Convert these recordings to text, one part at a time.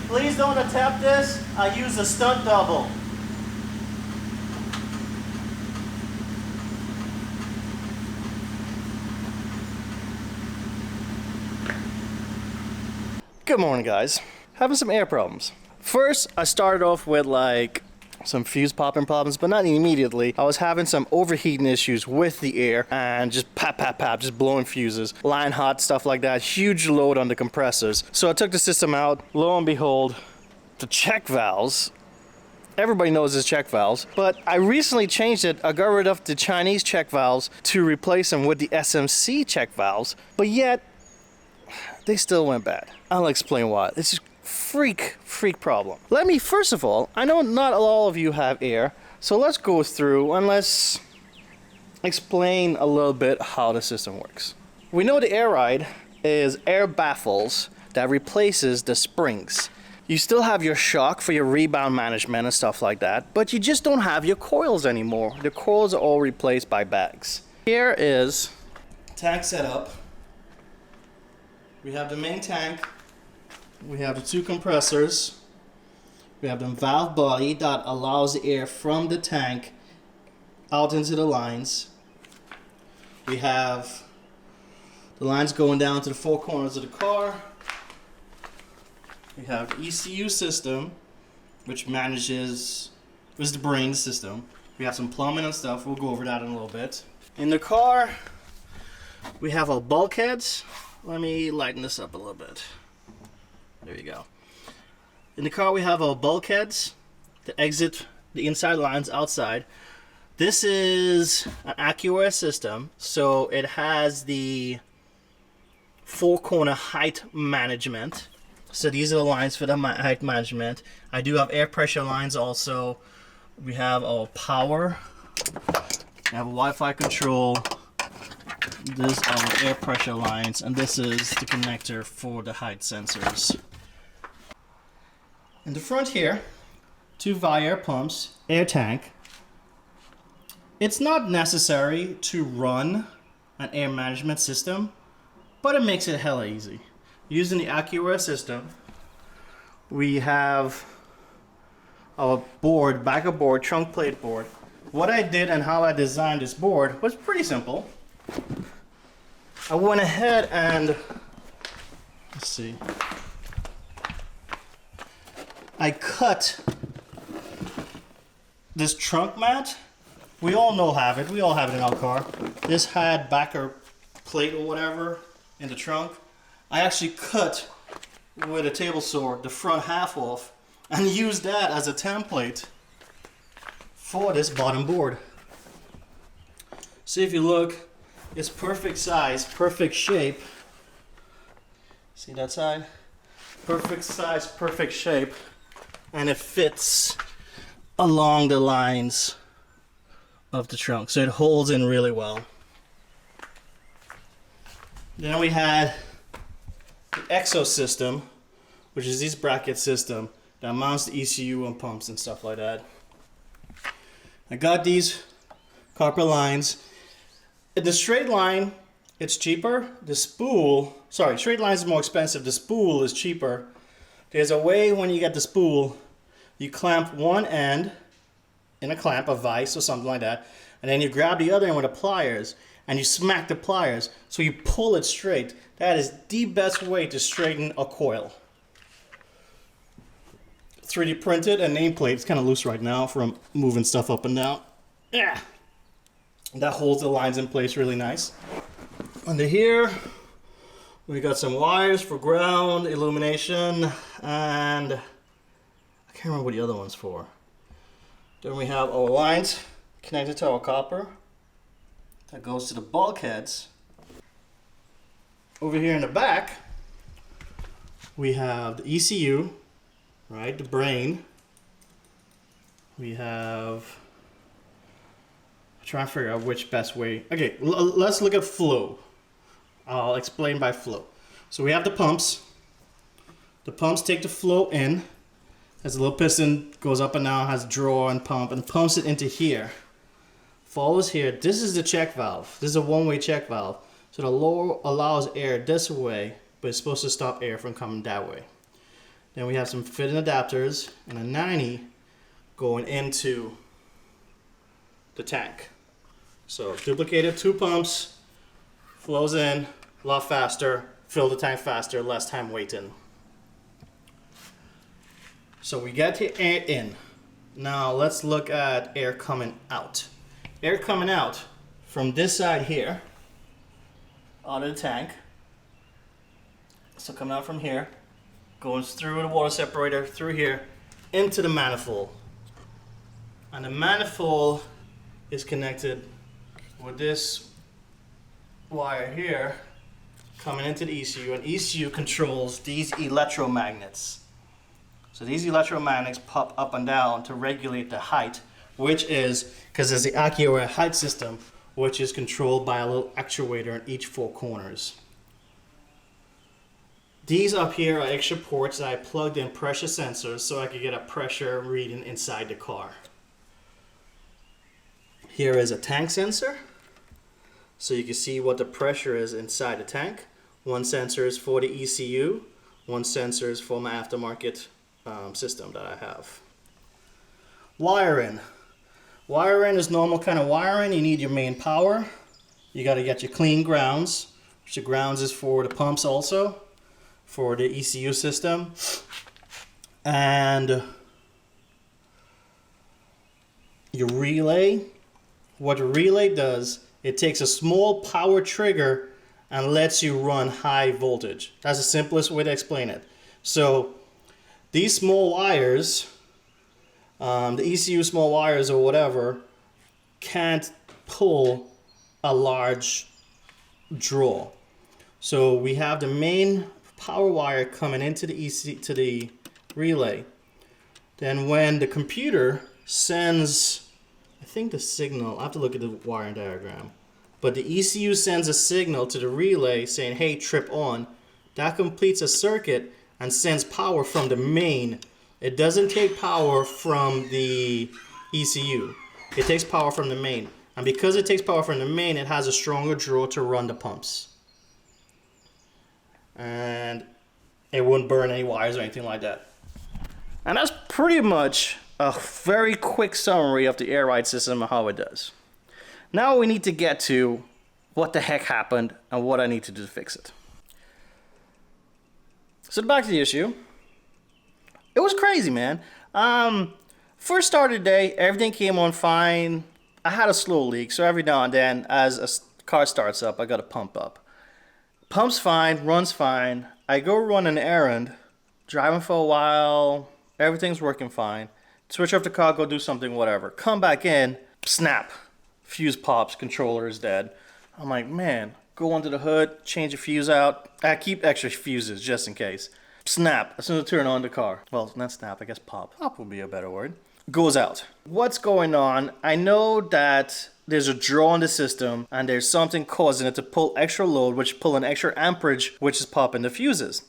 Please don't attempt this. I use a stunt double. Good morning, guys. Having some air problems. First, I started off with like some fuse popping problems, but not immediately. I was having some overheating issues with the air and just pap, just blowing fuses, line hot, stuff like that. Huge load on the compressors. So I took the system out. Lo and behold, the check valves. Everybody knows it's check valves, but I recently changed it. I got rid of the Chinese check valves to replace them with the SMC check valves, but yet they still went bad. I'll explain why. It's just freak problem. Let me, first of all, I know not all of you have air, so let's go through and let's explain a little bit how the system works. We know the Airride is air baffles that replaces the springs. You still have your shock for your rebound management and stuff like that, but you just don't have your coils anymore. The coils are all replaced by bags. Here is tank setup. We have the main tank, we have the two compressors, we have the valve body that allows the air from the tank out into the lines. We have the lines going down to the four corners of the car. We have the ECU system, which manages, is the brain system. We have some plumbing and stuff, we'll go over that in a little bit. In the car, we have our bulkheads. Let me lighten this up a little bit. There you go. In the car we have our bulkheads to exit the inside lines outside. This is an AccuAir system, so it has the four corner height management. So these are the lines for the height management. I do have air pressure lines also. We have our power. We have a Wi-Fi control. This are our air pressure lines, and this is the connector for the height sensors. In the front here, two Viair pumps, air tank. It's not necessary to run an air management system, but it makes it hella easy. Using the AccuAir system, we have our board, backup board, trunk plate board. What I did and how I designed this board was pretty simple. I went ahead and, let's see, I cut this trunk mat. We all have it. We all have it in our car. This had backer plate or whatever in the trunk. I actually cut with a table saw the front half off and used that as a template for this bottom board. See, if you look, it's perfect size, perfect shape. See that side? Perfect size, perfect shape. And it fits along the lines of the trunk. So it holds in really well. Then we had the EXO system, which is this bracket system that mounts the ECU and pumps and stuff like that. I got these copper lines. The straight line, it's cheaper. The spool, sorry, straight line is more expensive. The spool is cheaper. There's a way when you get the spool, you clamp one end in a clamp, a vise or something like that, and then you grab the other end with the pliers and you smack the pliers so you pull it straight. That is the best way to straighten a coil. 3D printed and nameplate. It's kind of loose right now from moving stuff up and down. Yeah. That holds the lines in place really nice. Under here, we got some wires for ground, illumination, and I can't remember what the other one's for. Then we have our lines connected to our copper. That goes to the bulkheads. Over here in the back, we have the ECU, right, the brain. We have, I'm trying to figure out which best way. Okay, let's look at flow. I'll explain by flow. So we have the pumps. The pumps take the flow in. As a little piston goes up and down, has draw and pumps it into here. Follows here. This is the check valve. This is a one-way check valve. So the lower allows air this way, but it's supposed to stop air from coming that way. Then we have some fitting adapters and a 90 going into the tank. So duplicated 2 pumps, flows in a lot faster, fill the tank faster, less time waiting. So we get the air in. Now let's look at air coming out. Air coming out from this side here, out of the tank. So coming out from here, goes through the water separator, through here, into the manifold. And the manifold is connected with this wire here, coming into the ECU, and ECU controls these electromagnets. So these electromagnets pop up and down to regulate the height, which is, because there's the AccuAir height system, which is controlled by a little actuator in each 4 corners. These up here are extra ports that I plugged in pressure sensors so I could get a pressure reading inside the car. Here is a tank sensor, so you can see what the pressure is inside the tank. One sensor is for the ECU, one sensor is for my aftermarket system that I have. Wiring. Wiring is normal kind of wiring. You need your main power. You got to get your clean grounds, which the grounds is for the pumps also, for the ECU system. And your relay. What the relay does, it takes a small power trigger and lets you run high voltage. That's the simplest way to explain it. So these small wires, the ECU small wires or whatever, can't pull a large draw. So we have the main power wire coming into the to the relay. Then when the computer sends, I think the signal, I have to look at the wiring diagram, but the ECU sends a signal to the relay saying, hey, trip on. That completes a circuit and sends power from the main. It doesn't take power from the ECU. It takes power from the main. And because it takes power from the main, it has a stronger draw to run the pumps. And it wouldn't burn any wires or anything like that. And that's pretty much a very quick summary of the Airride system and how it does. Now we need to get to what the heck happened and what I need to do to fix it. So back to the issue. It was crazy, man. First start of the day, everything came on fine. I had a slow leak, so every now and then, as a car starts up, I got to pump up. Pump's fine, runs fine. I go run an errand, driving for a while, everything's working fine. Switch off the car, go do something, whatever. Come back in, snap. Fuse pops, controller is dead. I'm like, man, go under the hood, change the fuse out. I keep extra fuses just in case. Snap, as soon as I turn on the car. Well, not snap, I guess pop. Pop would be a better word. Goes out. What's going on? I know that there's a draw in the system and there's something causing it to pull extra load, which pull an extra amperage, which is popping the fuses.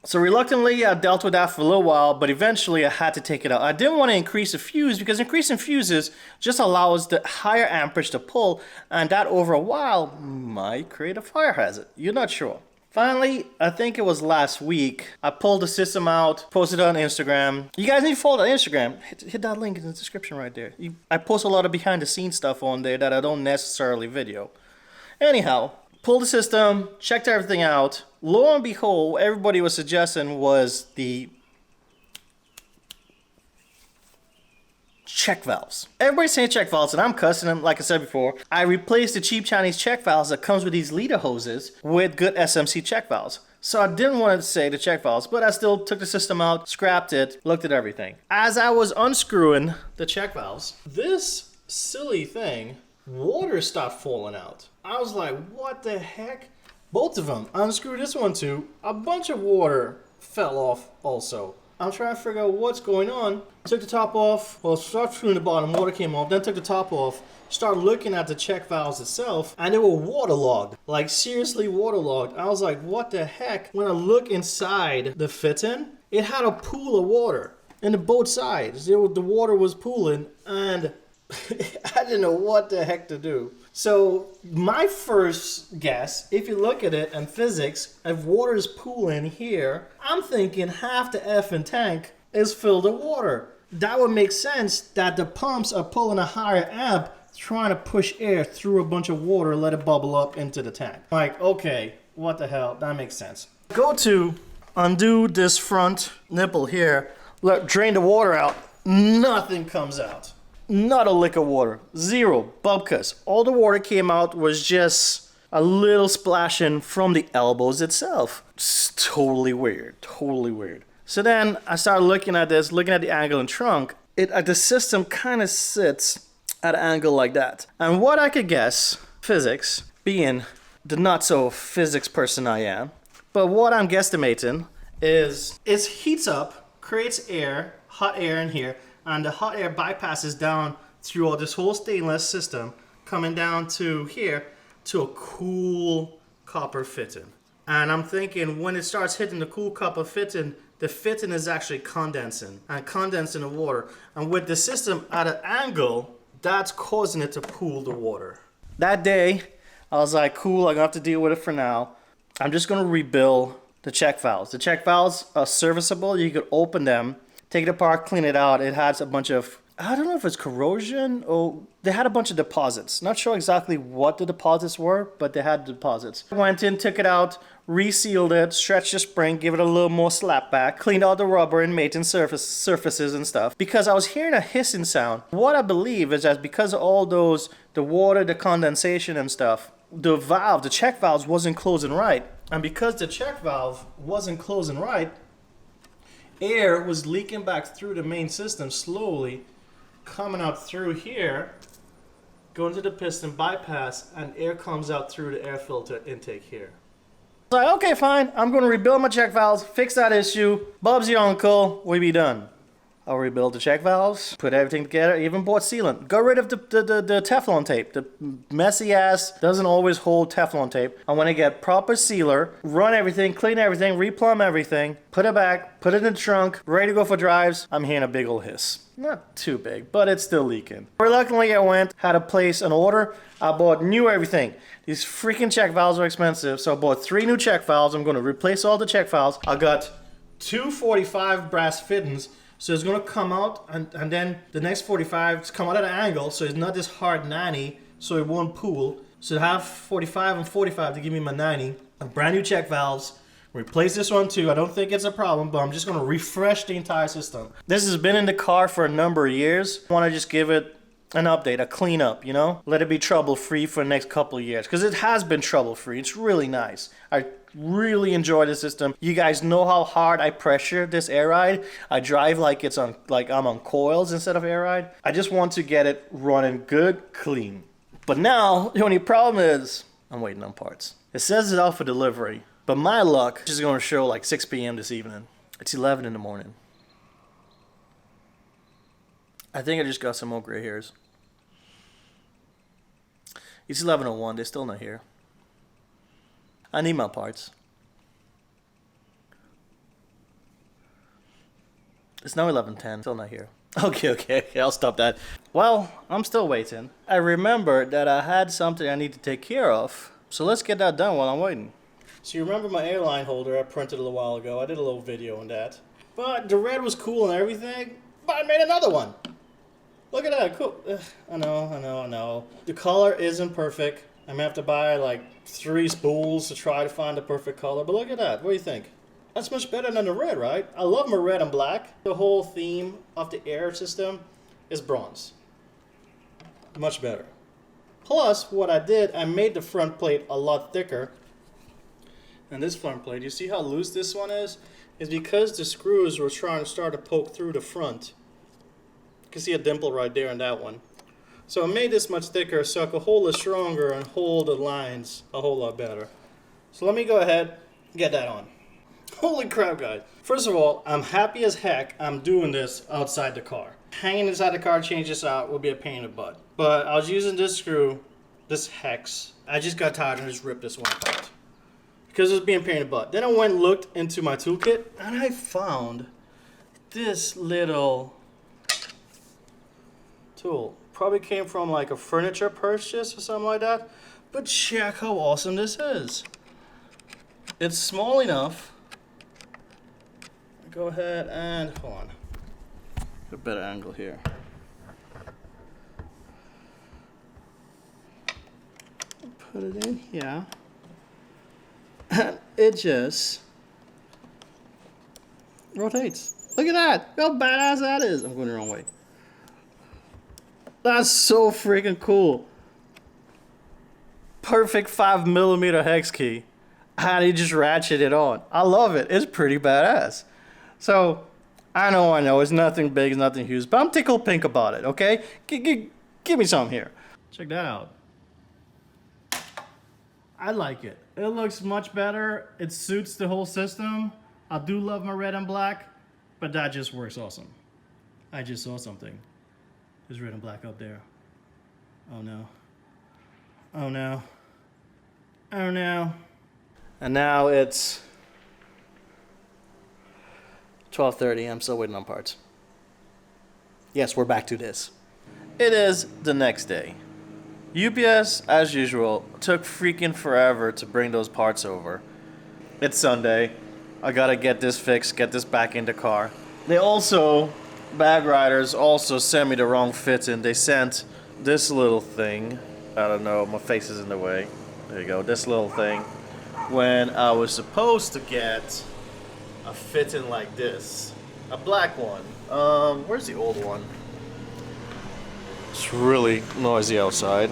So reluctantly, I dealt with that for a little while, but eventually I had to take it out. I didn't want to increase the fuse because increasing fuses just allows the higher amperage to pull, and that over a while might create a fire hazard. You're not sure. Finally, I think it was last week, I pulled the system out, posted it on Instagram. You guys need to follow that Instagram. Hit that link in the description right there. I post a lot of behind the scenes stuff on there that I don't necessarily video. Anyhow, pulled the system, checked everything out. Lo and behold, everybody was suggesting was the check valves. Everybody's saying check valves, and I'm cussing them. Like I said before, I replaced the cheap Chinese check valves that comes with these liter hoses with good SMC check valves. So I didn't want to say the check valves, but I still took the system out, scrapped it, looked at everything. As I was unscrewing the check valves, this silly thing, water stopped falling out. I was like, what the heck? Both of them. I unscrewed this one too. A bunch of water fell off also. I'm trying to figure out what's going on. Took the top off. Well, started screwing the bottom. Water came off. Then took the top off. Started looking at the check valves itself, and they were waterlogged. Like seriously waterlogged. I was like, what the heck? When I look inside the fitting, it had a pool of water in both sides. The water was pooling, and I didn't know what the heck to do. So my first guess, if you look at it in physics, if water is pooling here, I'm thinking half the effing tank is filled with water. That would make sense that the pumps are pulling a higher amp, trying to push air through a bunch of water, let it bubble up into the tank. Like, okay, what the hell? That makes sense. Go to undo this front nipple here, drain the water out. Nothing comes out. Not a lick of water. Zero. Bubkas. All the water came out was just a little splashing from the elbows itself. It's totally weird. Totally weird. So then I started looking at this, looking at the angle and trunk. The system kind of sits at an angle like that. And what I could guess, physics, being the not so physics person I am, but what I'm guesstimating is it heats up, creates air, hot air in here, and the hot air bypasses down through all this whole stainless system, coming down to here to a cool copper fitting. And I'm thinking when it starts hitting the cool copper fitting, the fitting is actually condensing the water. And with the system at an angle, that's causing it to pool the water. That day, I was like, cool, I'm gonna have to deal with it for now. I'm just gonna rebuild the check valves. The check valves are serviceable. You could open them, take it apart, clean it out. It has a bunch of, I don't know if it's corrosion or they had a bunch of deposits. Not sure exactly what the deposits were, but they had deposits. I went in, took it out, resealed it, stretched the spring, give it a little more slap back, cleaned out the rubber and maintenance surfaces and stuff. Because I was hearing a hissing sound. What I believe is that because of all those, the water, the condensation and stuff, the valve, the check valves wasn't closing right. And because the check valve wasn't closing right, air was leaking back through the main system slowly, coming out through here, going to the piston bypass, and air comes out through the air filter intake here. I was like, okay, fine, I'm going to rebuild my check valves, fix that issue, Bob's your uncle, we be done. I'll rebuild the check valves, put everything together, even bought sealant. Got rid of the Teflon tape. The messy ass doesn't always hold Teflon tape. I want to get proper sealer, run everything, clean everything, replumb everything, put it back, put it in the trunk, ready to go for drives. I'm hearing a big old hiss. Not too big, but it's still leaking. Reluctantly I went, had to place an order. I bought new everything. These freaking check valves are expensive, so I bought 3 new check valves. I'm going to replace all the check valves. I got 2 45 brass fittings. So it's going to come out, and then the next 45 come out at an angle, so it's not this hard 90, so it won't pool. So I have 45 and 45 to give me my 90. Brand new check valves. Replace this one too. I don't think it's a problem, but I'm just going to refresh the entire system. This has been in the car for a number of years. I want to just give it an update, a cleanup, you know? Let it be trouble-free for the next couple of years, because it has been trouble-free. It's really nice. I really enjoy the system. You guys know how hard I pressure this Airride. I drive like I'm on coils instead of Airride. I just want to get it running good, clean. But now, the only problem is I'm waiting on parts. It says it's out for delivery, but my luck is going to show like 6 p.m. this evening. It's 11 in the morning. I think I just got some more gray hairs. It's 11:01, they're still not here. I need my parts. It's now 11:10, still not here. Okay, I'll stop that. Well, I'm still waiting. I remembered that I had something I need to take care of, so let's get that done while I'm waiting. So you remember my airline holder I printed a little while ago? I did a little video on that. But the red was cool and everything, but I made another one. Look at that, cool. I know. The color isn't perfect. I'm gonna have to buy like 3 spools to try to find the perfect color, but look at that, what do you think? That's much better than the red, right? I love my red and black. The whole theme of the air system is bronze. Much better. Plus, what I did, I made the front plate a lot thicker. And this front plate, you see how loose this one is? It's because the screws were trying to start to poke through the front. You can see a dimple right there in that one. So I made this much thicker so I could hold it stronger and hold the lines a whole lot better. So let me go ahead and get that on. Holy crap, guys. First of all, I'm happy as heck I'm doing this outside the car. Hanging inside the car, change this out, will be a pain in the butt. But I was using this screw, this hex. I just got tired and just ripped this one apart, because it was being a pain in the butt. Then I went and looked into my toolkit, and I found this little tool. Probably came from like a furniture purchase or something like that. But check how awesome this is. It's small enough. Go ahead and, hold on. Get a better angle here. Put it in here. And it just rotates. Look at that. How badass that is. I'm going the wrong way. That's so freaking cool. Perfect 5mm hex key. And you just ratchet it on. I love it. It's pretty badass. So, I know, it's nothing big, it's nothing huge, but I'm tickled pink about it, okay? Give me some here. Check that out. I like it. It looks much better. It suits the whole system. I do love my red and black, but that just works awesome. I just saw something. There's red and black up there. Oh no. Oh no. Oh no. And now it's 12:30. I'm still waiting on parts. Yes, we're back to this. It is the next day. UPS, as usual, took freaking forever to bring those parts over. It's Sunday. I gotta get this fixed, get this back in the car. They also, bag riders also sent me the wrong fitting. They sent this little thing. I don't know, my face is in the way. There you go, this little thing. When I was supposed to get a fitting like this. A black one. Where's the old one? It's really noisy outside.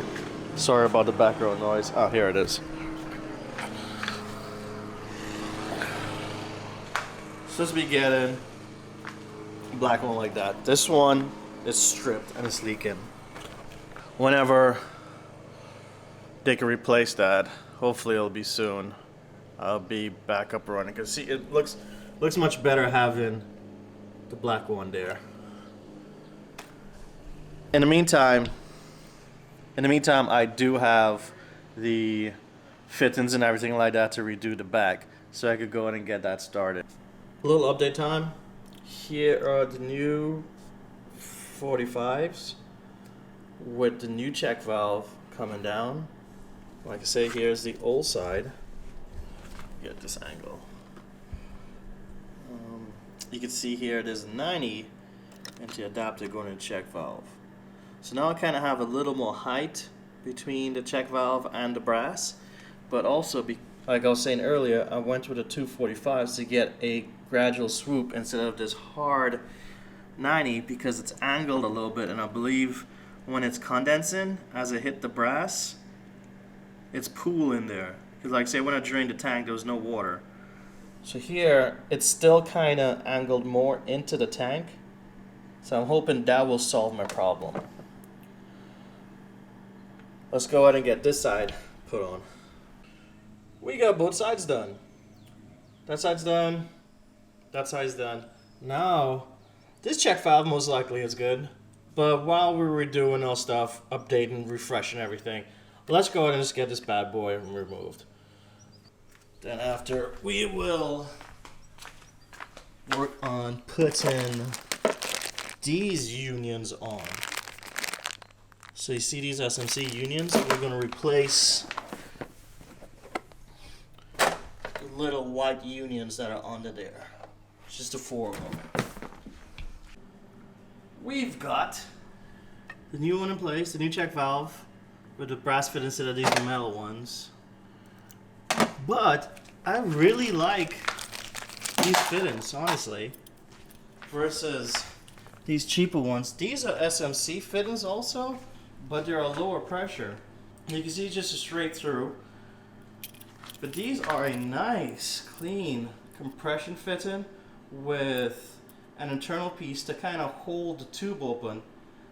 Sorry about the background noise. Oh, here it is. Supposed to be getting a black one like that. This one is stripped and it's leaking. Whenever they can replace that, hopefully it'll be soon, I'll be back up running. Cause see, it looks much better having the black one there. In the meantime, I do have the fittings and everything like that to redo the back, so I could go ahead and get that started. A little update time. Here are the new 45s with the new check valve coming down. Like I say, here's the old side. Get this angle. You can see here there's a 90 inch adapter going to the check valve. So now I kind of have a little more height between the check valve and the brass, but also, like I was saying earlier, I went with the 245s to get a gradual swoop instead of this hard 90 because it's angled a little bit, and I believe when it's condensing, as it hit the brass, it's pool in there. Because like say when I drained the tank, there was no water. So here, it's still kind of angled more into the tank. So I'm hoping that will solve my problem. Let's go ahead and get this side put on. We got both sides done. That side's done. That side's done. Now, this check valve most likely is good. But while we were doing all stuff, updating, refreshing everything, let's go ahead and just get this bad boy removed. Then after, we will work on putting these unions on. So you see these SMC unions? We're going to replace the little white unions that are under there. It's just the 4 of them. We've got the new one in place, the new check valve with the brass fit instead of these metal ones. But I really like these fittings, honestly, versus these cheaper ones. These are SMC fittings also, but they're a lower pressure. You can see just a straight through. But these are a nice, clean compression fitting with an internal piece to kind of hold the tube open.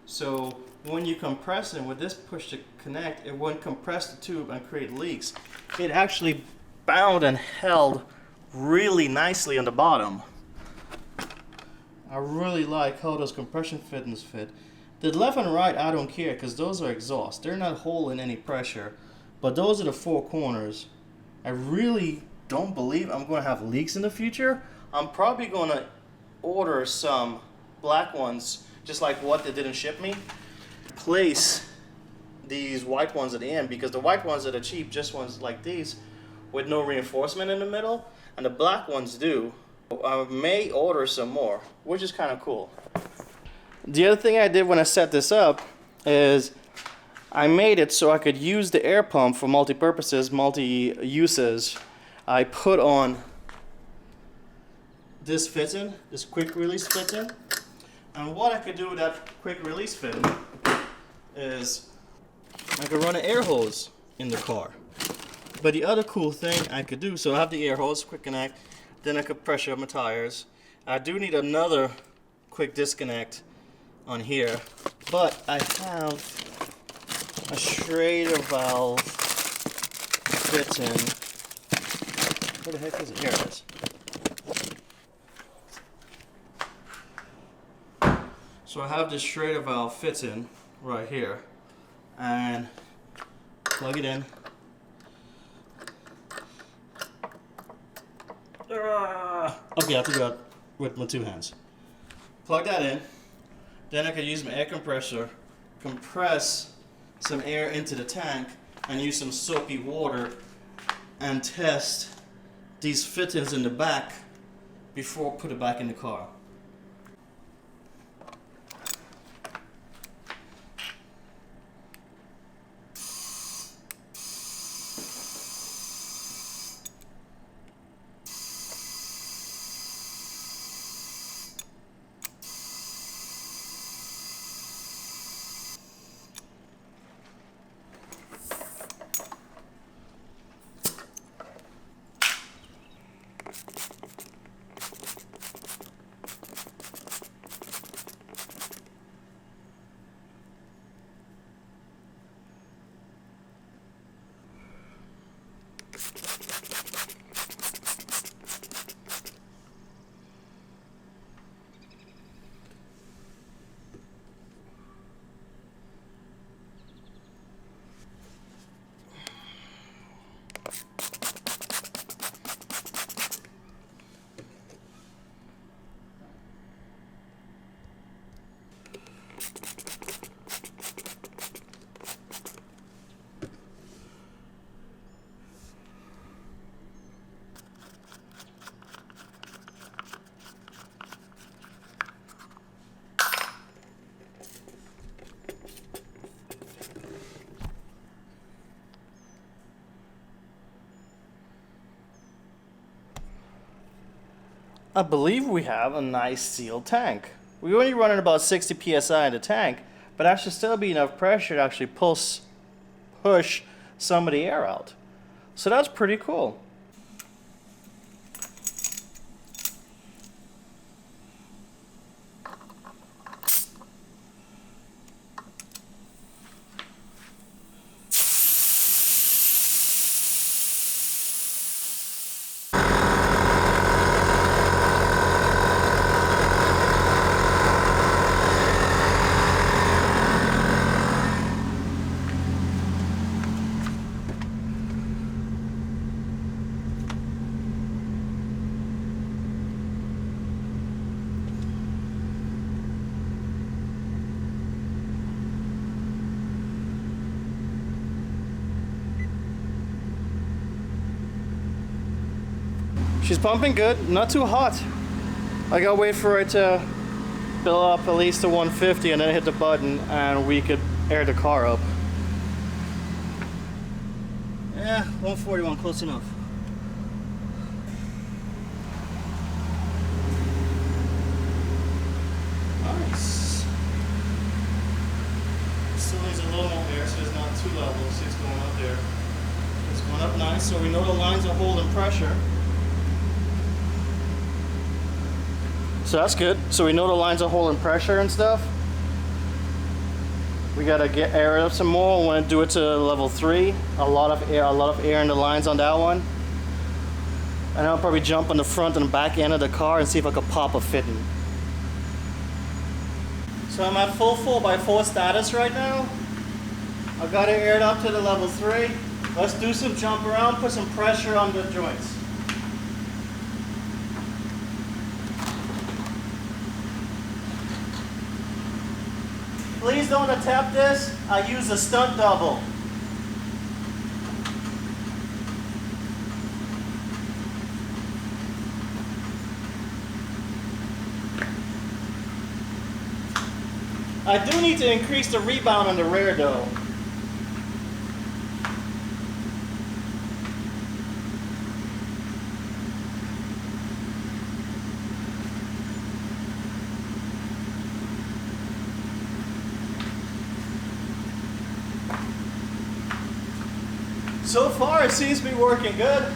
So when you compress it with this push to connect, it wouldn't compress the tube and create leaks. It actually bound and held really nicely on the bottom. I really like how those compression fittings fit. The left and right, I don't care because those are exhaust. They're not holding any pressure, but those are the 4 corners. I really don't believe I'm going to have leaks in the future. I'm probably going to order some black ones, just like what they didn't ship me. place these white ones at the end, because the white ones are the cheap, just ones like these with no reinforcement in the middle, and the black ones do. I may order some more, which is kind of cool. The other thing I did when I set this up is I made it so I could use the air pump for multi-purposes, multi-uses. I put on this fitting, this quick release fitting, and what I could do with that quick release fitting is I could run an air hose in the car. But the other cool thing I could do, so I have the air hose, quick connect, then I could pressure up my tires. I do need another quick disconnect on here, but I have a Schrader valve fitting. Where the heck is it? Here it is. So I have this Schrader valve fitting right here, and plug it in. Okay, I have to do that with my two hands. Plug that in. Then I could use my air compressor, compress some air into the tank, and use some soapy water and test these fittings in the back before I put it back in the car. I believe we have a nice sealed tank. We're only running about 60 psi in the tank, but that should still be enough pressure to actually push some of the air out. So that's pretty cool. She's pumping good, not too hot. I gotta wait for it to fill up at least to 150 and then hit the button and we could air the car up. Yeah, 141, close enough. Nice. Still needs a little more air, so it's not too level. See, it's going up there. It's going up nice, so we know the lines are holding pressure. So that's good. So we know the lines are holding pressure and stuff. We gotta get air up some more. We want to do it to level 3. A lot of air in the lines on that one. And I'll probably jump on the front and back end of the car and see if I could pop a fitting. So I'm at full 4x4 status right now. I got it aired up to the level 3. Let's do some jump around, put some pressure on the joints. Please don't attempt this. I use a stunt double. I do need to increase the rebound on the rear though. So far it seems to be working good.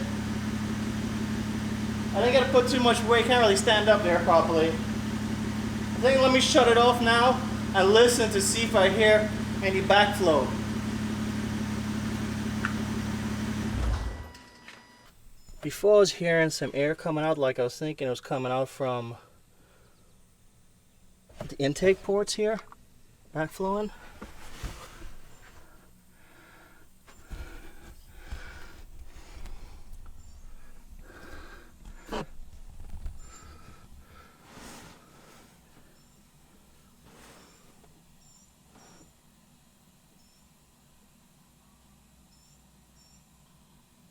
I didn't gotta put too much weight, can't really stand up there properly. I think let me shut it off now and listen to see if I hear any backflow. Before I was hearing some air coming out like I was thinking it was coming out from the intake ports here, backflowing.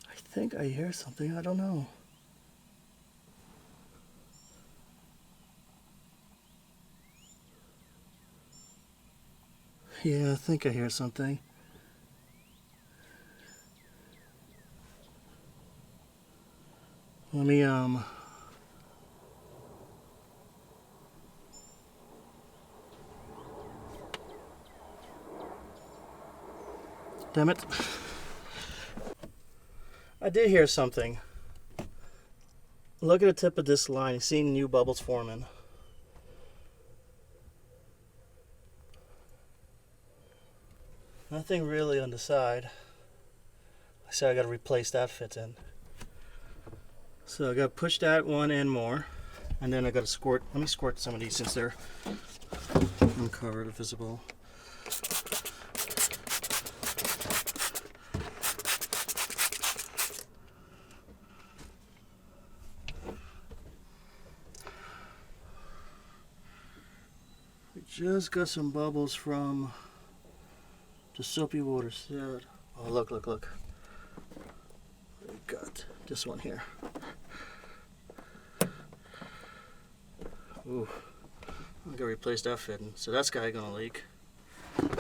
I think I hear something, I don't know. Yeah, I think I hear something. Let me damn it. I did hear something. Look at the tip of this line. You see new bubbles forming. Nothing really on the side. I said I gotta replace that fit in. So I gotta push that one in more. And then I gotta squirt. Let me squirt some of these since they're uncovered or visible. Just got some bubbles from the soapy water set. Oh, look. We got this one here. Ooh, I'm gonna replace that fitting. So that's gonna leak. Look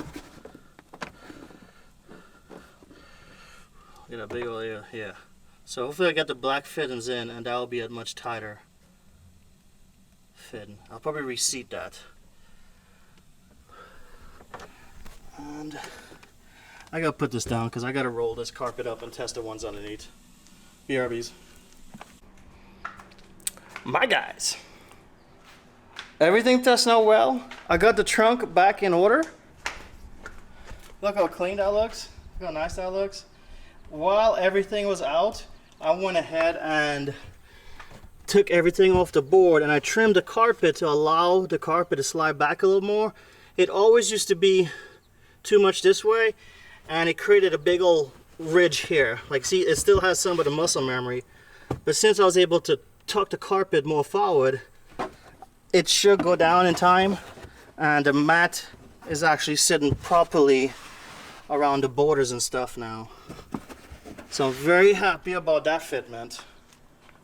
at that big old area. Yeah. So hopefully I get the black fittings in and that'll be a much tighter fitting. I'll probably reseat that. And I gotta put this down because I gotta roll this carpet up and test the ones underneath. BRBs. My guys, everything tests out well. I got the trunk back in order. Look how clean that looks. Look how nice that looks. While everything was out, I went ahead and took everything off the board and I trimmed the carpet to allow the carpet to slide back a little more. It always used to be too much this way and it created a big old ridge here. Like see, it still has some of the muscle memory, but since I was able to tuck the carpet more forward, it should go down in time and the mat is actually sitting properly around the borders and stuff now. So I'm very happy about that fitment.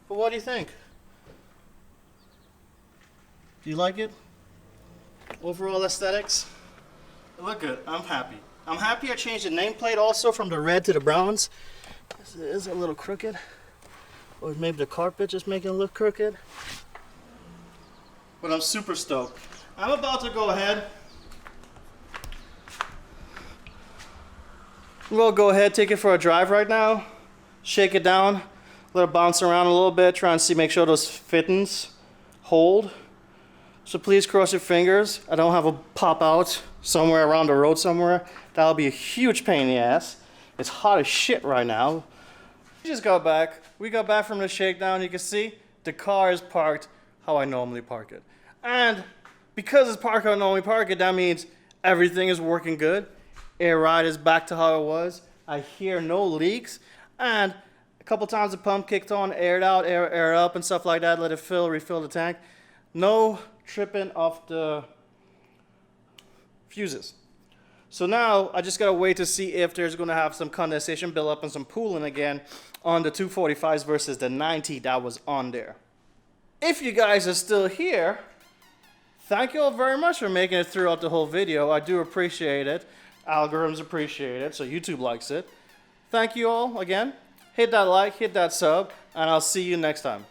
But what do you think? Do you like it? Overall aesthetics? Look good. I'm happy. I'm happy I changed the nameplate also from the red to the browns. This is a little crooked. Or maybe the carpet just making it look crooked. But I'm super stoked. I'm about to go ahead. We'll go ahead, take it for a drive right now. Shake it down. Let it bounce around a little bit. Try and see, make sure those fittings hold. So please cross your fingers. I don't have a pop out somewhere around the road somewhere. That'll be a huge pain in the ass. It's hot as shit right now. We just got back. We got back from the shakedown. You can see the car is parked how I normally park it. And because it's parked how I normally park it, that means everything is working good. Airride is back to how it was. I hear no leaks. And a couple times the pump kicked on, aired out, air up and stuff like that. Let it fill, refill the tank. No tripping off the fuses. So now I just gotta wait to see if there's gonna have some condensation build up and some pooling again on the 245s versus the 90 that was on there. If you guys are still here, thank you all very much for making it throughout the whole video. I do appreciate it. Algorithms appreciate it, so YouTube likes it. Thank you all again. Hit that like, hit that sub, and I'll see you next time.